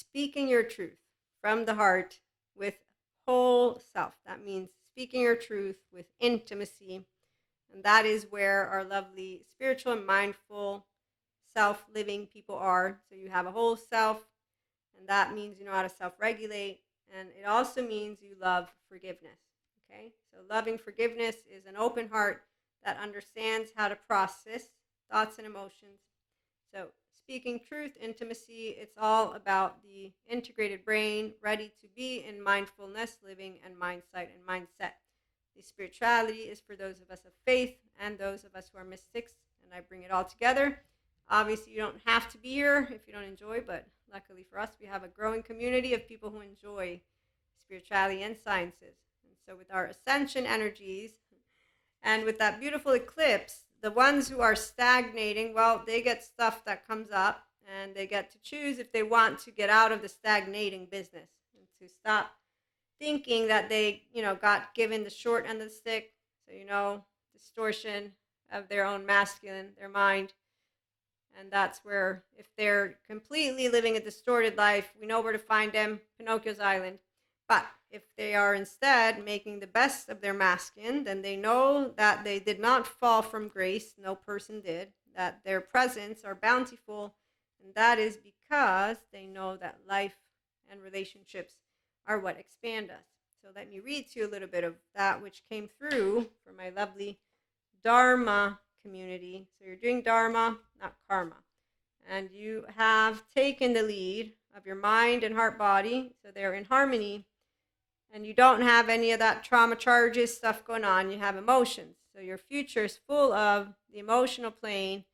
speaking your truth from the heart with whole self. That means speaking your truth with intimacy. And that is where our lovely spiritual and mindful self living people are. So you have a whole self, and that means you know how to self regulate. And it also means you love forgiveness. Okay? So loving forgiveness is an open heart that understands how to process thoughts and emotions. So speaking truth, intimacy, it's all about the integrated brain ready to be in mindfulness, living, and mindsight and mindset. The spirituality is for those of us of faith and those of us who are mystics, and I bring it all together. Obviously, you don't have to be here if you don't enjoy, but luckily for us, we have a growing community of people who enjoy spirituality and sciences. And so, with our ascension energies and with that beautiful eclipse, the ones who are stagnating, well, they get stuff that comes up and they get to choose if they want to get out of the stagnating business and to stop thinking that they, got given the short end of the stick. So, distortion of their own masculine, their mind. And that's where, if they're completely living a distorted life, we know where to find them, Pinocchio's Island. But if they are instead making the best of their masculine, then they know that they did not fall from grace, no person did, that their presents are bountiful, and that is because they know that life and relationships are what expand us. So let me read to you a little bit of that which came through for my lovely Dharma community. So you're doing Dharma, not karma. And you have taken the lead of your mind and heart body, so they're in harmony. And you don't have any of that trauma charges stuff going on. You have emotions. So your future is full of the emotional plane,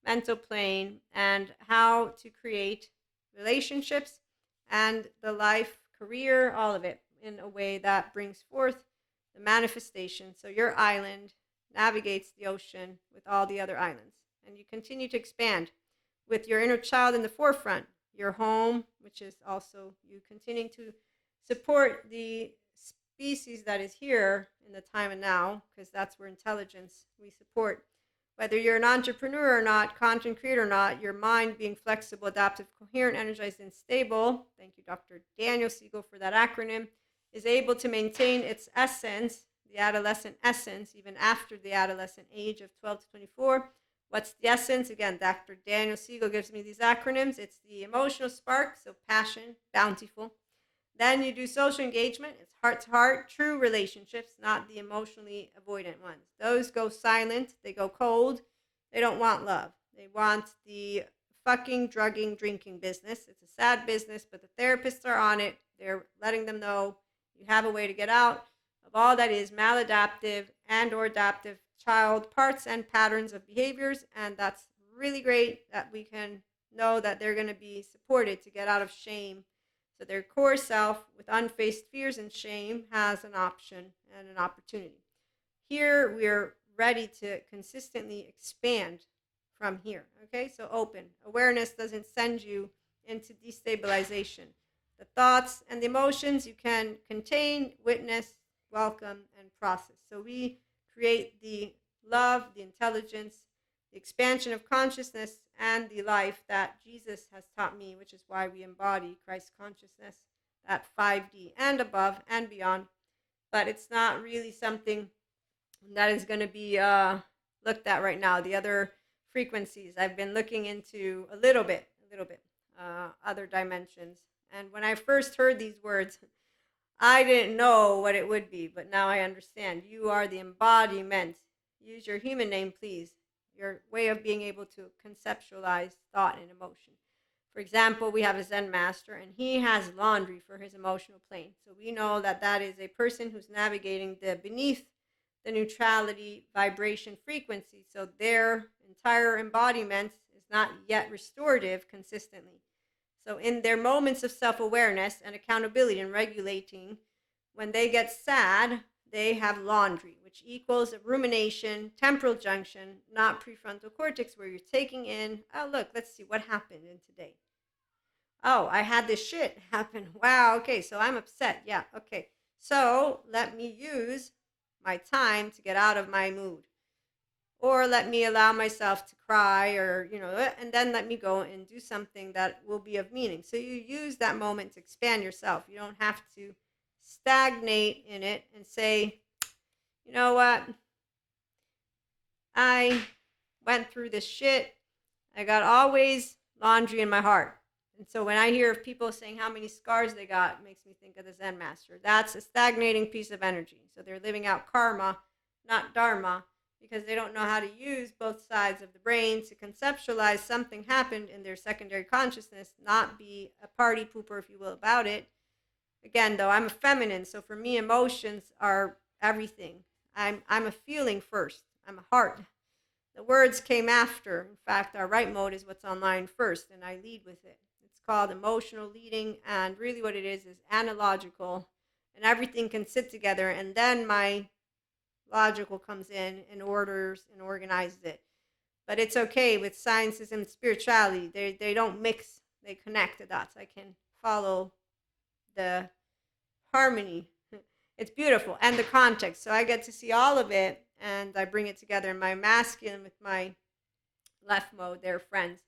mental plane, and how to create relationships and the life, career, all of it in a way that brings forth the manifestation. So your island navigates the ocean with all the other islands. And you continue to expand with your inner child in the forefront, your home, which is also you continuing to support the species that is here in the time and now, because that's where intelligence we support. Whether you're an entrepreneur or not, content creator or not, your mind being flexible, adaptive, coherent, energized, and stable, thank you, Dr. Daniel Siegel, for that acronym, is able to maintain its essence, the adolescent essence, even after the adolescent age of 12 to 24. What's the essence? Again, Dr. Daniel Siegel gives me these acronyms. It's the emotional spark, so passion, bountiful. Then you do social engagement. It's heart to heart, true relationships, not the emotionally avoidant ones. Those go silent. They go cold. They don't want love. They want the fucking drugging, drinking business. It's a sad business, but the therapists are on it. They're letting them know you have a way to get out of all that is maladaptive and or adaptive child parts and patterns of behaviors. And that's really great that we can know that they're going to be supported to get out of shame. So their core self with unfaced fears and shame has an option and an opportunity. Here we're ready to consistently expand from here. Okay, so open. Awareness doesn't send you into destabilization. The thoughts and the emotions you can contain, witness, welcome, and process. So we create the love, the intelligence, the expansion of consciousness, and the life that Jesus has taught me, which is why we embody Christ consciousness, that 5D and above and beyond. But it's not really something that is going to be looked at right now. The other frequencies I've been looking into a little bit, other dimensions. And when I first heard these words, I didn't know what it would be, but now I understand. You are the embodiment. Use your human name, please. Your way of being able to conceptualize thought and emotion. For example, we have a Zen master, and he has laundry for his emotional plane. So we know that that is a person who's navigating the beneath the neutrality vibration frequency. So their entire embodiment is not yet restorative consistently. So in their moments of self-awareness and accountability and regulating, when they get sad, they have laundry, which equals a rumination, temporal junction, not prefrontal cortex, where you're taking in, oh, look, let's see what happened in today. Oh, I had this shit happen. Wow, okay, so I'm upset. Yeah, okay. So let me use my time to get out of my mood. or let me allow myself to cry, or and then let me go and do something that will be of meaning. So you use that moment to expand yourself. You don't have to stagnate in it and say, you know what, I went through this shit. I got always laundry in my heart. And so when I hear of people saying how many scars they got, it makes me think of the Zen master. That's a stagnating piece of energy. So they're living out karma, not dharma, because they don't know how to use both sides of the brain to conceptualize something happened in their secondary consciousness, not be a party pooper, if you will, about it. Again, though, I'm a feminine, so for me, emotions are everything. I'm a feeling first. I'm a heart. The words came after. In fact, our right mode is what's online first, and I lead with it. It's called emotional leading, and really what it is analogical, and everything can sit together, and then my logical comes in and orders and organizes it. But it's okay with sciences and spirituality. They don't mix, they connect the dots. I can follow the harmony. It's beautiful, and the context. So I get to see all of it, and I bring it together in my masculine with my left mode. They're friends.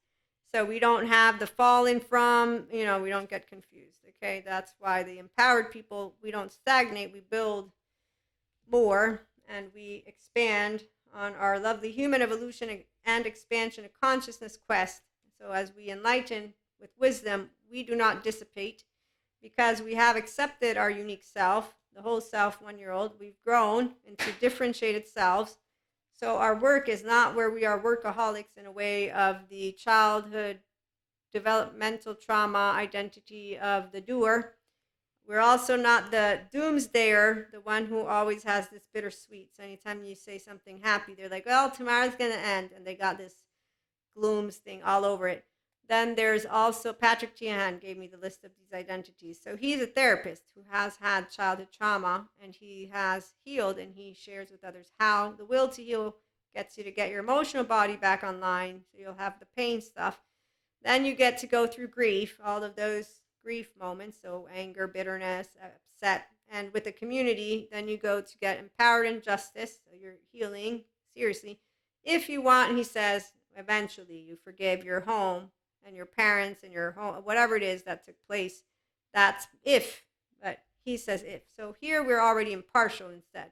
So we don't have the falling from, we don't get confused. Okay, that's why the empowered people, we don't stagnate, we build more, and we expand on our lovely human evolution and expansion of consciousness quest. So as we enlighten with wisdom, we do not dissipate, because we have accepted our unique self, the whole self, 1-year-old. We've grown into differentiated selves. So our work is not where we are workaholics in a way of the childhood developmental trauma identity of the doer. We're also not the doomsdayer, the one who always has this bittersweet. So anytime you say something happy, they're like, well, tomorrow's going to end. And they got this glooms thing all over it. Then there's also Patrick Tiahan gave me the list of these identities. So he's a therapist who has had childhood trauma, and he has healed, and he shares with others how the will to heal gets you to get your emotional body back online, so you'll have the pain stuff. Then you get to go through grief, all of those grief moments, so anger, bitterness, upset. And with the community, then you go to get empowered in justice, so you're healing, seriously. If you want, he says, eventually you forgive your home and your parents and your home, whatever it is that took place. That's if, but he says if. So here we're already impartial instead.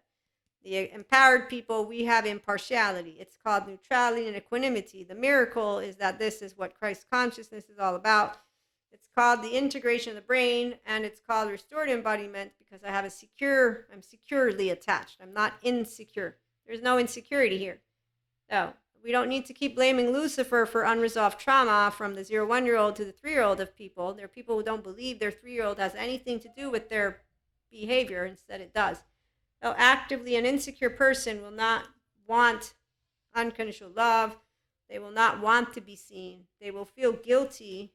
The empowered people, we have impartiality. It's called neutrality and equanimity. The miracle is that this is what Christ consciousness is all about. It's called the integration of the brain, and it's called restorative embodiment, because I'm securely attached. I'm not insecure. There's no insecurity here. So we don't need to keep blaming Lucifer for unresolved trauma from the 0-1-year-old to the 3-year-old of people. There are people who don't believe their 3-year-old has anything to do with their behavior. Instead, it does. So actively, an insecure person will not want unconditional love. They will not want to be seen. They will feel guilty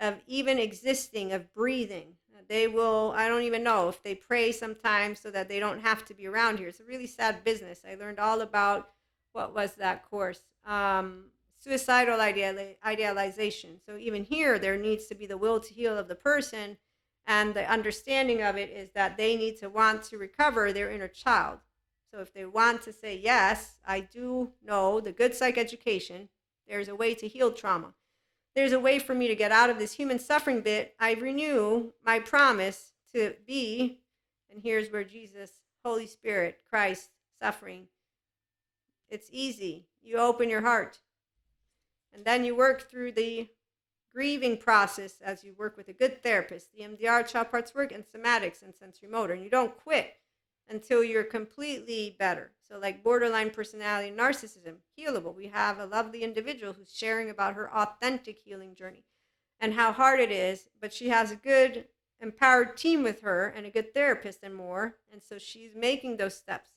of even existing, of breathing. They will, I don't even know, if they pray sometimes so that they don't have to be around here. It's a really sad business. I learned all about, what was that course? Suicidal idealization. So even here, there needs to be the will to heal of the person. And the understanding of it is that they need to want to recover their inner child. So if they want to say, yes, I do know the good psychoeducation, there's a way to heal trauma. There's a way for me to get out of this human suffering bit. I renew my promise to be, and here's where Jesus, Holy Spirit, Christ, suffering. It's easy. You open your heart. And then you work through the grieving process as you work with a good therapist, the MDR, child parts work, and somatics and sensory motor. And you don't quit until you're completely better. So like borderline personality and narcissism, healable. We have a lovely individual who's sharing about her authentic healing journey and how hard it is, but she has a good empowered team with her and a good therapist and more. And so she's making those steps.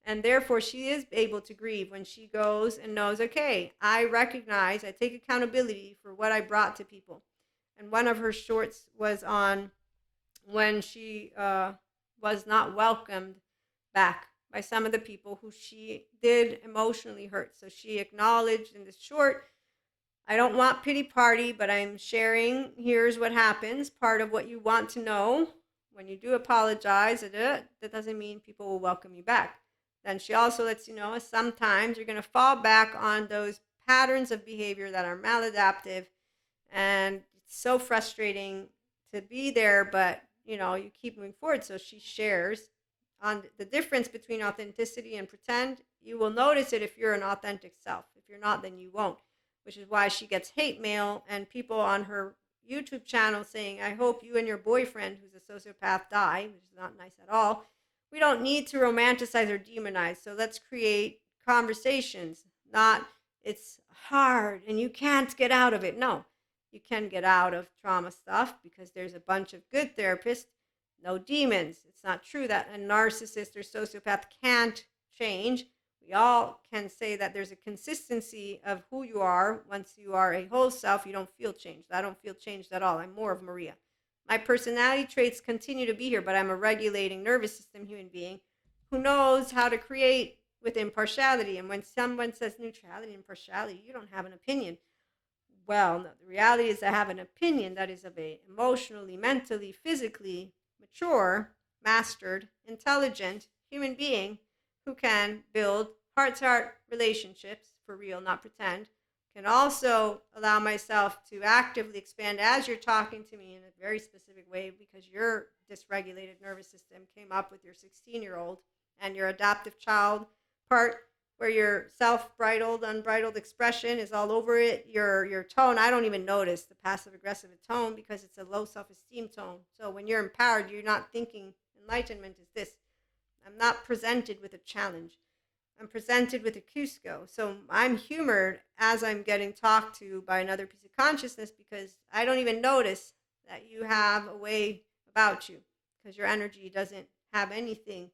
And therefore, she is able to grieve when she goes and knows, okay, I recognize, I take accountability for what I brought to people. And one of her shorts was on when she was not welcomed back by some of the people who she did emotionally hurt. So she acknowledged in this short, I don't want pity party, but I'm sharing, here's what happens. Part of what you want to know, when you do apologize, that doesn't mean people will welcome you back. Then she also lets you know sometimes you're going to fall back on those patterns of behavior that are maladaptive, and it's so frustrating to be there, but you keep moving forward. So she shares on the difference between authenticity and pretend. You will notice it if you're an authentic self. If you're not, then you won't, which is why she gets hate mail and people on her YouTube channel saying, I hope you and your boyfriend, who's a sociopath, die, which is not nice at all. We don't need to romanticize or demonize. So let's create conversations, not it's hard and you can't get out of it. No, you can get out of trauma stuff because there's a bunch of good therapists, no demons. It's not true that a narcissist or sociopath can't change. We all can say that there's a consistency of who you are. Once you are a whole self, you don't feel changed. I don't feel changed at all. I'm more of Maria. My personality traits continue to be here, but I'm a regulating nervous system human being who knows how to create with impartiality. And when someone says neutrality and partiality, you don't have an opinion. Well, no, the reality is I have an opinion that is of a emotionally, mentally, physically mature, mastered, intelligent human being who can build heart-to-heart relationships for real, not pretend. Can also allow myself to actively expand as you're talking to me in a very specific way because your dysregulated nervous system came up with your 16-year-old and your adaptive child part where your self-bridled, unbridled expression is all over it. Your tone, I don't even notice the passive-aggressive tone because it's a low self-esteem tone. So when you're empowered, you're not thinking enlightenment is this. I'm not presented with a challenge. I'm presented with a Cusco. So I'm humored as I'm getting talked to by another piece of consciousness because I don't even notice that you have a way about you because your energy doesn't have anything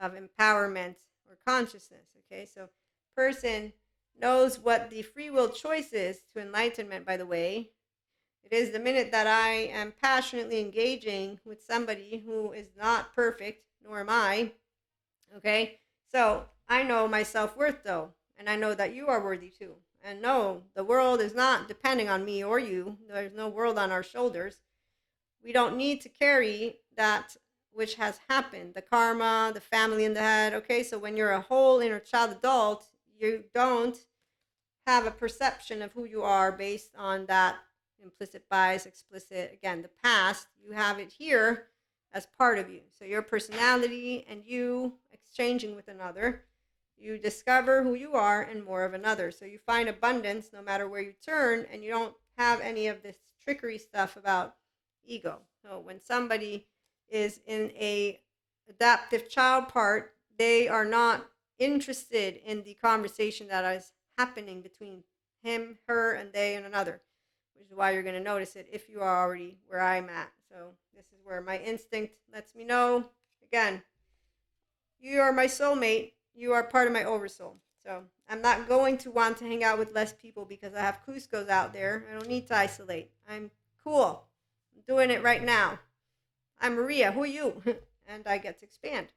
of empowerment or consciousness. Okay, so person knows what the free will choice is to enlightenment, by the way. It is the minute that I am passionately engaging with somebody who is not perfect, nor am I. Okay, so I know my self-worth though, and I know that you are worthy too. And no, the world is not depending on me or you. There's no world on our shoulders. We don't need to carry that which has happened, the karma, the family in the head. Okay, so when you're a whole inner child adult, you don't have a perception of who you are based on that implicit bias, explicit, again, the past. You have it here as part of you. So your personality and you exchanging with another, you discover who you are and more of another. So you find abundance no matter where you turn, and you don't have any of this trickery stuff about ego. So when somebody is in a adaptive child part, they are not interested in the conversation that is happening between him, her, and they and another, which is why you're going to notice it if you are already where I'm at. So this is where my instinct lets me know, again, you are my soulmate. You are part of my oversoul. So I'm not going to want to hang out with less people because I have Cuscos out there. I don't need to isolate. I'm cool. I'm doing it right now. I'm Maria. Who are you? And I get to expand.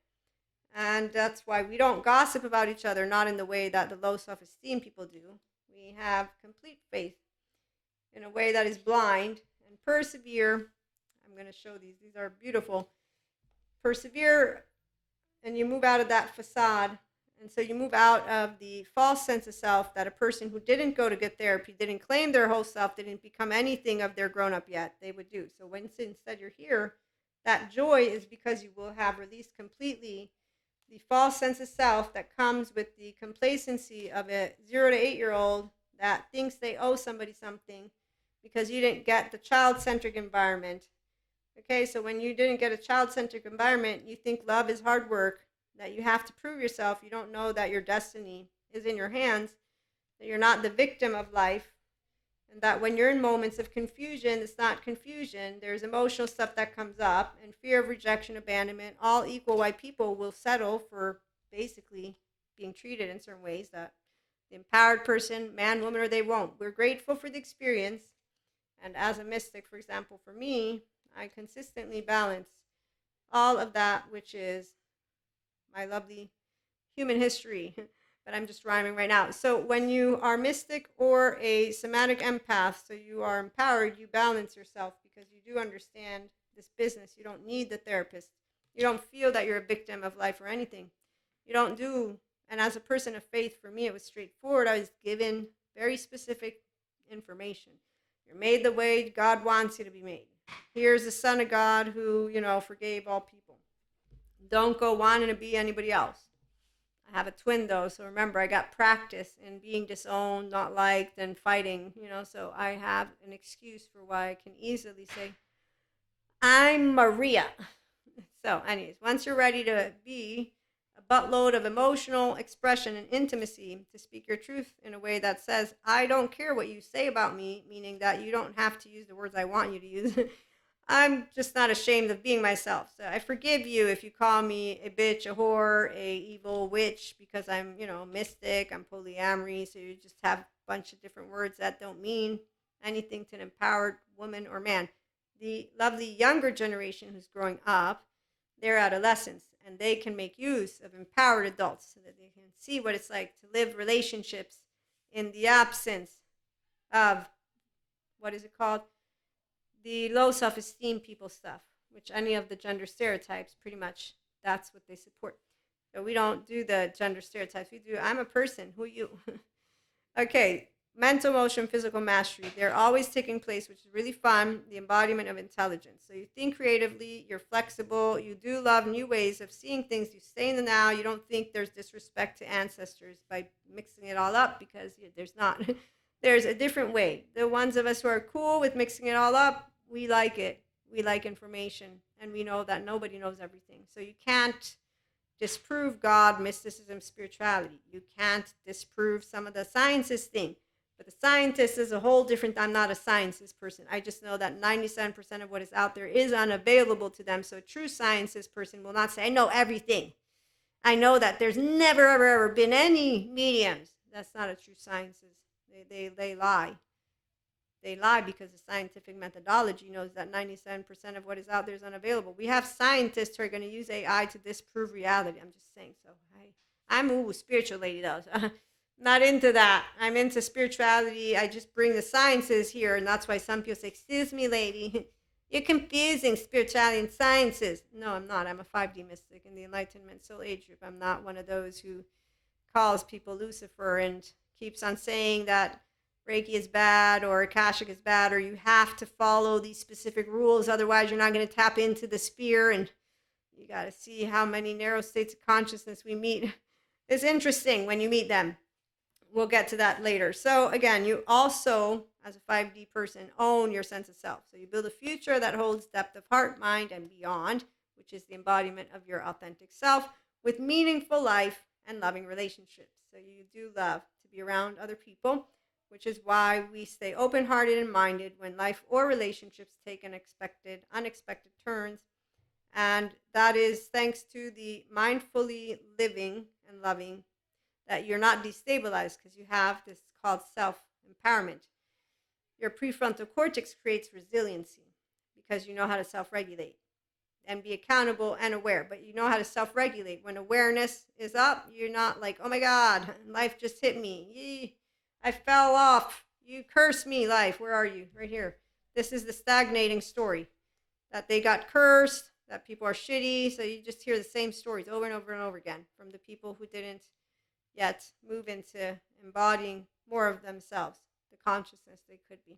And that's why we don't gossip about each other, not in the way that the low self-esteem people do. We have complete faith in a way that is blind and persevere. I'm going to show these. These are beautiful. Persevere, and you move out of that facade. And so you move out of the false sense of self that a person who didn't go to good therapy, didn't claim their whole self, didn't become anything of their grown up yet, they would do. So when instead you're here, that joy is because you will have released completely the false sense of self that comes with the complacency of a 0 to 8-year-old that thinks they owe somebody something because you didn't get the child-centric environment. Okay, so when you didn't get a child-centric environment, you think love is hard work, that you have to prove yourself. You don't know that your destiny is in your hands, that you're not the victim of life, and that when you're in moments of confusion, it's not confusion. There's emotional stuff that comes up, and fear of rejection, abandonment, all equal why people will settle for basically being treated in certain ways that the empowered person, man, woman, or they won't. We're grateful for the experience. And as a mystic, for example, for me, I consistently balance all of that, which is my lovely human history. But I'm just rhyming right now. So when you are mystic or a somatic empath, so you are empowered, you balance yourself because you do understand this business. You don't need the therapist. You don't feel that you're a victim of life or anything. You don't do, and as a person of faith, for me, it was straightforward. I was given very specific information. You're made the way God wants you to be made. Here's the Son of God who, forgave all people. Don't go wanting to be anybody else. I have a twin though, so remember, I got practice in being disowned, not liked, and fighting, so I have an excuse for why I can easily say, I'm Maria. So, anyways, once you're ready to be a buttload of emotional expression and intimacy, to speak your truth in a way that says, I don't care what you say about me, meaning that you don't have to use the words I want you to use. I'm just not ashamed of being myself. So I forgive you if you call me a bitch, a whore, a evil witch, because I'm, mystic, I'm polyamory. So you just have a bunch of different words that don't mean anything to an empowered woman or man. The lovely younger generation who's growing up, they're adolescents, and they can make use of empowered adults so that they can see what it's like to live relationships in the absence of, what is it called? The low self-esteem people stuff, which any of the gender stereotypes, pretty much, that's what they support. So we don't do the gender stereotypes. We do, I'm a person, who are you? Okay, mental, emotion, physical mastery. They're always taking place, which is really fun, the embodiment of intelligence. So you think creatively, you're flexible, you do love new ways of seeing things, you stay in the now, you don't think there's disrespect to ancestors by mixing it all up, because there's not. There's a different way. The ones of us who are cool with mixing it all up, we like it. We like information, and we know that nobody knows everything. So you can't disprove God, mysticism, spirituality. You can't disprove some of the sciences thing. But the scientist is a whole different, I'm not a sciences person. I just know that 97% of what is out there is unavailable to them. So a true sciences person will not say, I know everything. I know that there's never, ever, ever been any mediums. That's not a true sciences. They lie. They lie because the scientific methodology knows that 97% of what is out there is unavailable. We have scientists who are going to use AI to disprove reality. I'm just saying. So I'm a spiritual lady though. So not into that. I'm into spirituality. I just bring the sciences here, and that's why some people say, excuse me, lady, you're confusing spirituality and sciences. No, I'm not. I'm a 5D mystic in the enlightenment soul age group. I'm not one of those who calls people Lucifer and keeps on saying that Reiki is bad or Akashic is bad, or you have to follow these specific rules, otherwise you're not going to tap into the sphere. And you got to see how many narrow states of consciousness we meet. It's interesting when you meet them. We'll get to that later. So again, you also, as a 5D person, own your sense of self. So you build a future that holds depth of heart, mind, and beyond, which is the embodiment of your authentic self, with meaningful life and loving relationships. So you do love to be around other people, which is why we stay open-hearted and minded when life or relationships take unexpected turns. And that is thanks to the mindfully living and loving that you're not destabilized, because you have this called self-empowerment. Your prefrontal cortex creates resiliency because you know how to self-regulate and be accountable and aware, but you know how to self-regulate. When awareness is up, you're not like, oh my God, life just hit me. Yee, I fell off. You curse me, life. Where are you? Right here. This is the stagnating story, that they got cursed, that people are shitty. So you just hear the same stories over and over and over again from the people who didn't yet move into embodying more of themselves, the consciousness they could be.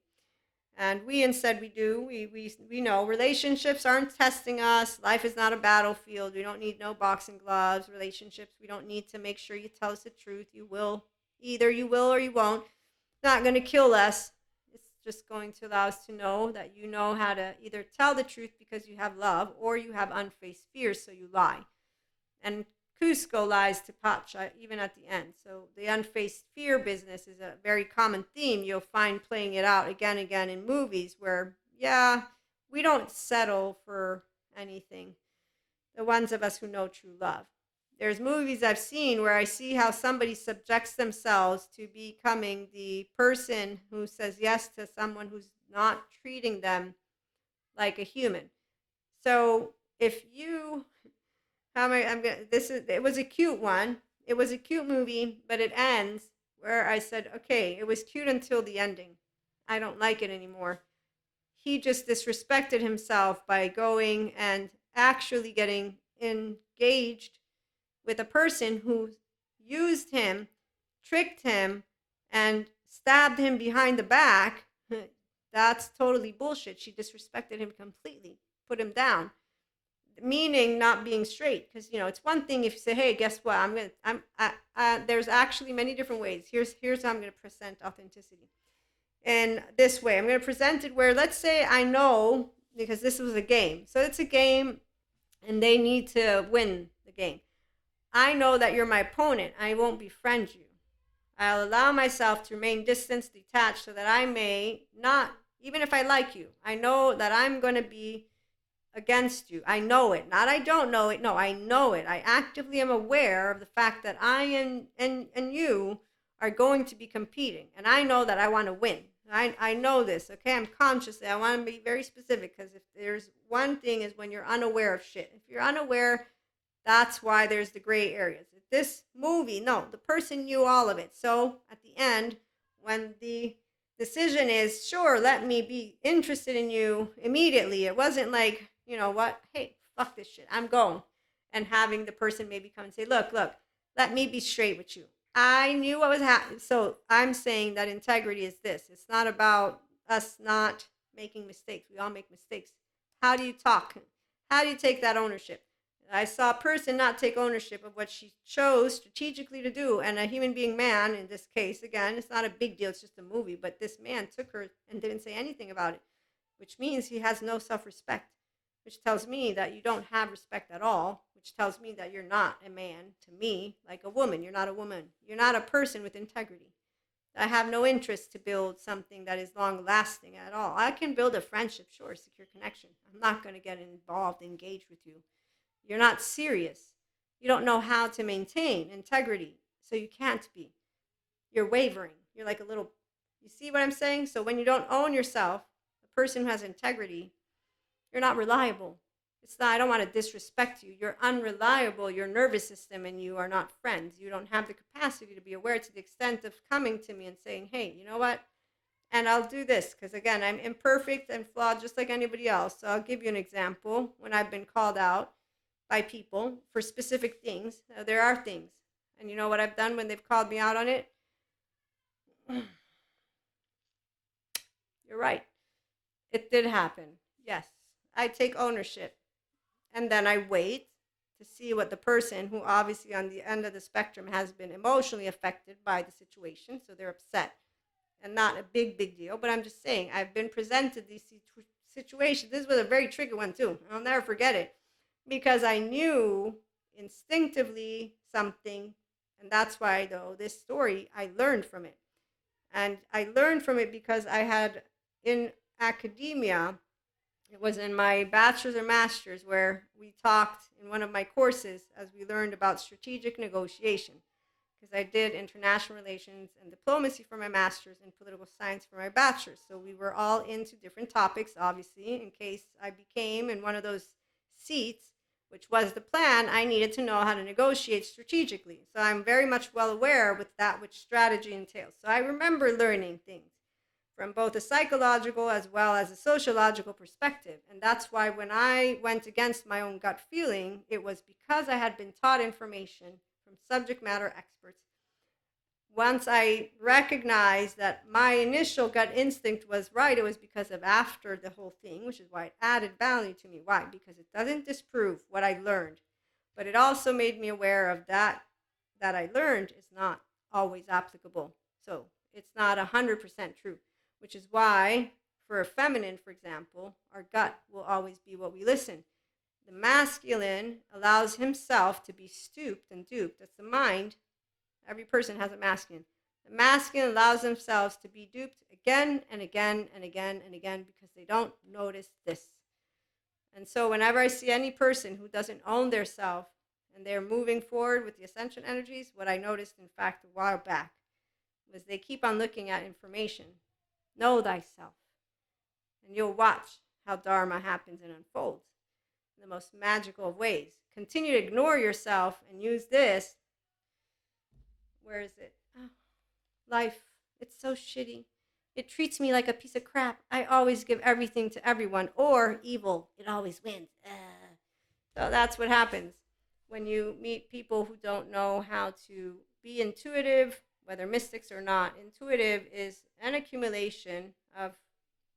And we instead, we know relationships aren't testing us. Life is not a battlefield. We don't need no boxing gloves. Relationships, we don't need to make sure you tell us the truth. You will or you won't. It's not going to kill us. It's just going to allow us to know that you know how to either tell the truth because you have love, or you have unfaced fears, so you lie. And Cusco lies to Pacha, even at the end. So the unfaced fear business is a very common theme. You'll find playing it out again and again in movies where, yeah, we don't settle for anything. The ones of us who know true love. There's movies I've seen where I see how somebody subjects themselves to becoming the person who says yes to someone who's not treating them like a human. So if you it was a cute one. It was a cute movie, but it ends where I said, okay, it was cute until the ending. I don't like it anymore. He just disrespected himself by going and actually getting engaged with a person who used him, tricked him, and stabbed him behind the back, that's totally bullshit. She disrespected him completely, put him down, meaning not being straight. Because it's one thing if you say, "Hey, guess what? There's actually many different ways. Here's how I'm gonna present authenticity. And this way, I'm gonna present it where, let's say, I know, because this was a game. So it's a game, and they need to win the game. I know that you're my opponent. I won't befriend you. I'll allow myself to remain distant, detached, so that I may not, even if I like you, I know that I'm going to be against you. I know it. Not I don't know it. No, I know it. I actively am aware of the fact that I and you are going to be competing. And I know that I want to win. I know this, okay? I'm conscious. I want to be very specific, because if there's one thing is when you're unaware of shit. If you're unaware, that's why there's the gray areas. This movie, no, the person knew all of it. So at the end, when the decision is, sure, let me be interested in you immediately, it wasn't like, you know what, hey, fuck this shit, I'm going. And having the person maybe come and say, look, let me be straight with you. I knew what was happening. So I'm saying that integrity is this. It's not about us not making mistakes. We all make mistakes. How do you talk? How do you take that ownership? I saw a person not take ownership of what she chose strategically to do. And a human being man, in this case, again, it's not a big deal, it's just a movie, but this man took her and didn't say anything about it, which means he has no self-respect, which tells me that you don't have respect at all, which tells me that you're not a man to me, like a woman. You're not a woman. You're not a person with integrity. I have no interest to build something that is long lasting at all. I can build a friendship, sure, secure connection. I'm not going to get involved, engaged with you. You're not serious. You don't know how to maintain integrity, so you can't be. You're wavering. You're like a little, you see what I'm saying? So when you don't own yourself, a person who has integrity, you're not reliable. It's not, I don't want to disrespect you. You're unreliable. Your nervous system and you are not friends. You don't have the capacity to be aware to the extent of coming to me and saying, hey, you know what? And I'll do this because, again, I'm imperfect and flawed just like anybody else. So I'll give you an example. When I've been called out by people for specific things, there are things. And you know what I've done when they've called me out on it? You're right. It did happen. Yes. I take ownership. And then I wait to see what the person who obviously on the end of the spectrum has been emotionally affected by the situation. So they're upset. And not a big deal. But I'm just saying, I've been presented these situations. This was a very tricky one too. I'll never forget it. Because I knew instinctively something. And that's why, though, this story, I learned from it. And I learned from it because I had, in academia, it was in my bachelor's or master's, where we talked in one of my courses as we learned about strategic negotiation. Because I did international relations and diplomacy for my master's and political science for my bachelor's. So we were all into different topics, obviously, in case I became in one of those seats, which was the plan, I needed to know how to negotiate strategically. So I'm very much well aware with that which strategy entails. So I remember learning things from both a psychological as well as a sociological perspective. And that's why when I went against my own gut feeling, it was because I had been taught information from subject matter experts. Once I recognized that my initial gut instinct was right, it was because of after the whole thing, which is why it added value to me. Why? Because it doesn't disprove what I learned, but it also made me aware of that I learned is not always applicable. So it's not 100% true, which is why for a feminine, for example, our gut will always be what we listen. The masculine allows himself to be stooped and duped. That's the mind. Every person has a masculine. The masculine allows themselves to be duped again and again and again and again because they don't notice this. And so whenever I see any person who doesn't own their self and they're moving forward with the ascension energies, what I noticed, in fact, a while back was they keep on looking at information. Know thyself. And you'll watch how Dharma happens and unfolds in the most magical of ways. Continue to ignore yourself and use this. Where is it? Oh, life. It's so shitty. It treats me like a piece of crap. I always give everything to everyone. Or evil. It always wins. So that's what happens. when you meet people who don't know how to be intuitive, whether mystics or not. Intuitive is an accumulation of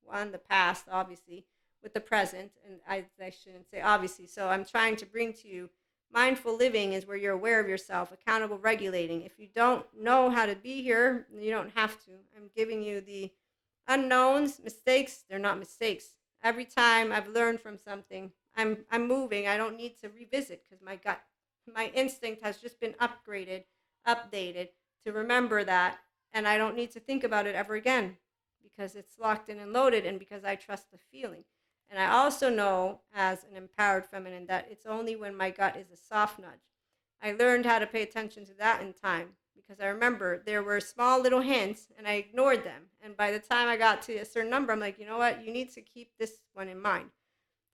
one, the past, obviously, with the present. And I shouldn't say obviously. So I'm trying to bring to you mindful living is where you're aware of yourself, accountable regulating. If you don't know how to be here, you don't have to. I'm giving you the unknowns, mistakes, they're not mistakes. Every time I've learned from something, I'm moving. I don't need to revisit because my gut, my instinct has just been upgraded, updated to remember that, and I don't need to think about it ever again because it's locked in and loaded, and because I trust the feeling. And I also know as an empowered feminine that it's only when my gut is a soft nudge. I learned how to pay attention to that in time because I remember there were small little hints and I ignored them. And by the time I got to a certain number, I'm like, you know what? You need to keep this one in mind.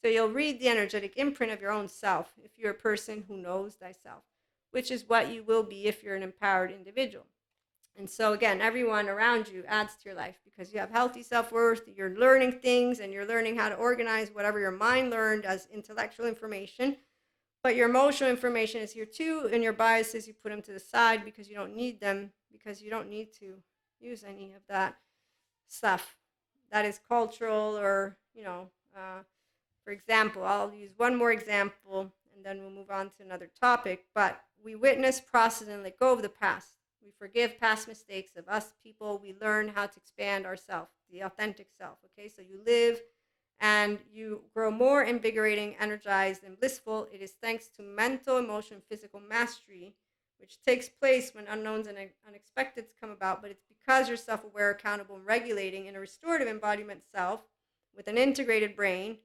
So you'll read the energetic imprint of your own self if you're a person who knows thyself, which is what you will be if you're an empowered individual. And so, again, everyone around you adds to your life because you have healthy self worth, you're learning things, and you're learning how to organize whatever your mind learned as intellectual information. But your emotional information is here too, and your biases, you put them to the side because you don't need them, because you don't need to use any of that stuff that is cultural or, for example, I'll use one more example and then we'll move on to another topic. But we witness, process, and let go of the past. We forgive past mistakes of us people. We learn how to expand ourselves, the authentic self. Okay, so you live and you grow more invigorating, energized, and blissful. It is thanks to mental, emotional, physical mastery, which takes place when unknowns and unexpecteds come about. But it's because you're self aware, accountable, and regulating in a restorative embodiment self with an integrated brain.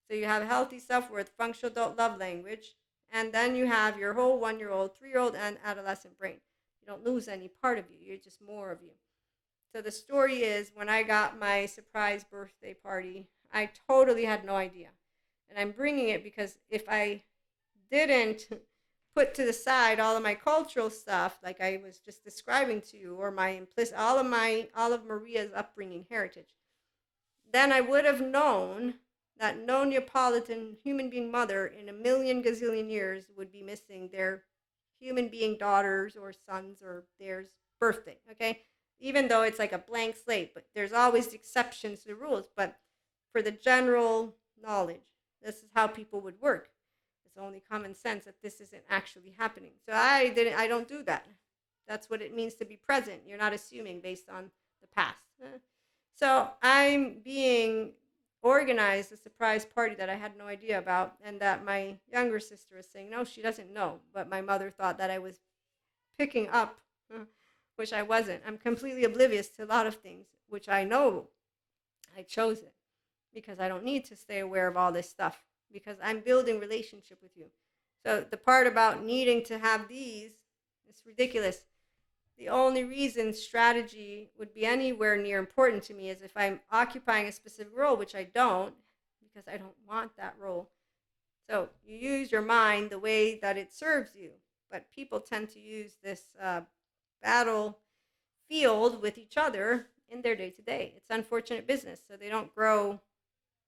So you have healthy self worth, functional adult love language, and then you have your whole 1 year old, 3 year old, and adolescent brain. You don't lose any part of you, you're just more of you. So the story is when I got my surprise birthday party, I totally had no idea. And I'm bringing it because if I didn't put to the side all of my cultural stuff, like I was just describing to you, or my implicit, all of Maria's upbringing heritage, then I would have known that no Neapolitan human being mother in a million gazillion years would be missing their human being daughters or sons or theirs birthday. Okay, even though it's like a blank slate, but there's always exceptions to the rules. But for the general knowledge, this is how people would work. It's only common sense that this isn't actually happening. So I don't do that. That's what it means to be present. You're not assuming based on the past. So I'm being organized a surprise party that I had no idea about, and that my younger sister was saying, no, she doesn't know. But my mother thought that I was picking up, which I wasn't. I'm completely oblivious to a lot of things, which I know I chose it because I don't need to stay aware of all this stuff because I'm building relationship with you. So the part about needing to have these, it's ridiculous. The only reason strategy would be anywhere near important to me is if I'm occupying a specific role, which I don't, because I don't want that role. So you use your mind the way that it serves you. But people tend to use this battle field with each other in their day to day. It's unfortunate business. So they don't grow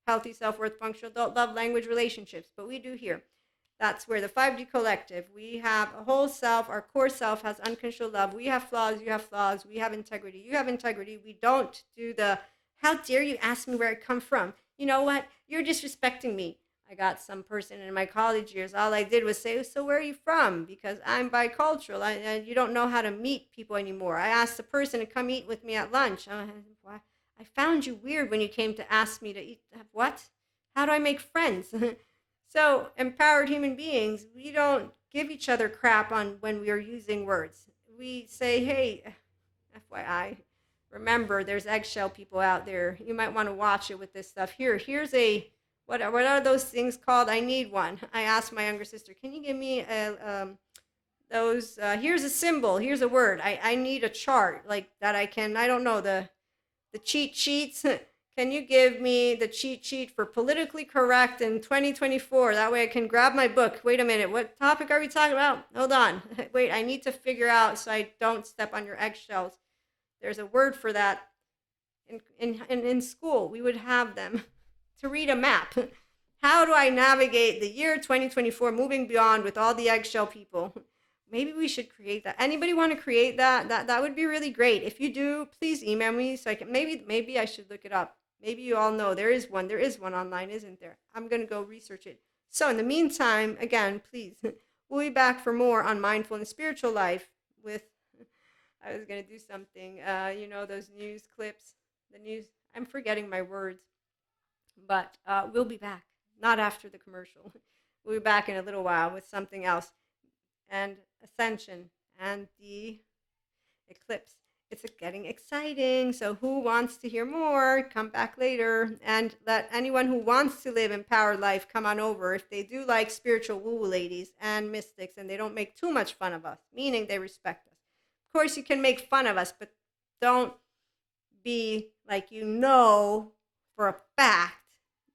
healthy self worth, functional adult love language relationships. But we do here. That's where the 5D collective, we have a whole self, our core self has unconditional love. We have flaws, you have flaws, we have integrity, you have integrity. We don't do the, how dare you ask me where I come from? You know what? You're disrespecting me. I got some person in my college years, all I did was say, so where are you from? Because I'm bicultural and you don't know how to meet people anymore. I asked the person to come eat with me at lunch. I found you weird when you came to ask me to eat. What? How do I make friends? So, empowered human beings, we don't give each other crap on when we are using words. We say, hey, FYI, remember there's eggshell people out there. You might want to watch it with this stuff. Here's a, what are those things called? I need one. I asked my younger sister, can you give me here's a symbol, here's a word. I need a chart like that I can, I don't know, the cheat sheets. Can you give me the cheat sheet for politically correct in 2024? That way I can grab my book. Wait a minute, what topic are we talking about? Hold on. Wait, I need to figure out so I don't step on your eggshells. There's a word for that. In school, we would have them to read a map. How do I navigate the year 2024 moving beyond with all the eggshell people? Maybe we should create that. Anybody want to create that? That would be really great. If you do, please email me so I can, maybe I should look it up. Maybe you all know there is one. There is one online, isn't there? I'm going to go research it. So in the meantime, again, please, we'll be back for more on mindful and spiritual life with, I was going to do something, those news clips, the news, I'm forgetting my words, but we'll be back, not after the commercial. We'll be back in a little while with something else. And ascension and the eclipse. It's getting exciting. So who wants to hear more? Come back later and let anyone who wants to live empowered life come on over. If they do like spiritual woo ladies and mystics and they don't make too much fun of us, meaning they respect us. Of course, you can make fun of us, but don't be like for a fact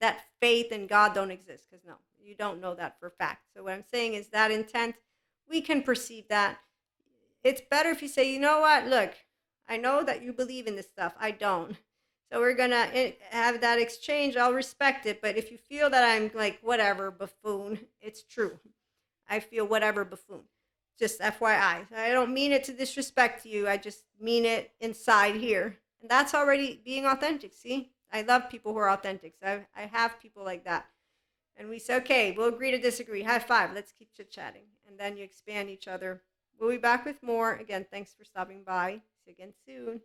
that faith and God don't exist, because no, you don't know that for a fact. So what I'm saying is that intent, we can perceive that. It's better if you say, you know what, look, I know that you believe in this stuff. I don't. So we're going to have that exchange. I'll respect it. But if you feel that I'm like, whatever, buffoon, it's true. I feel whatever, buffoon. Just FYI. I don't mean it to disrespect you. I just mean it inside here. And that's already being authentic. See, I love people who are authentic. So I have people like that. And we say, okay, we'll agree to disagree. High five. Let's keep chit-chatting. And then you expand each other. We'll be back with more. Again, thanks for stopping by. See you again soon.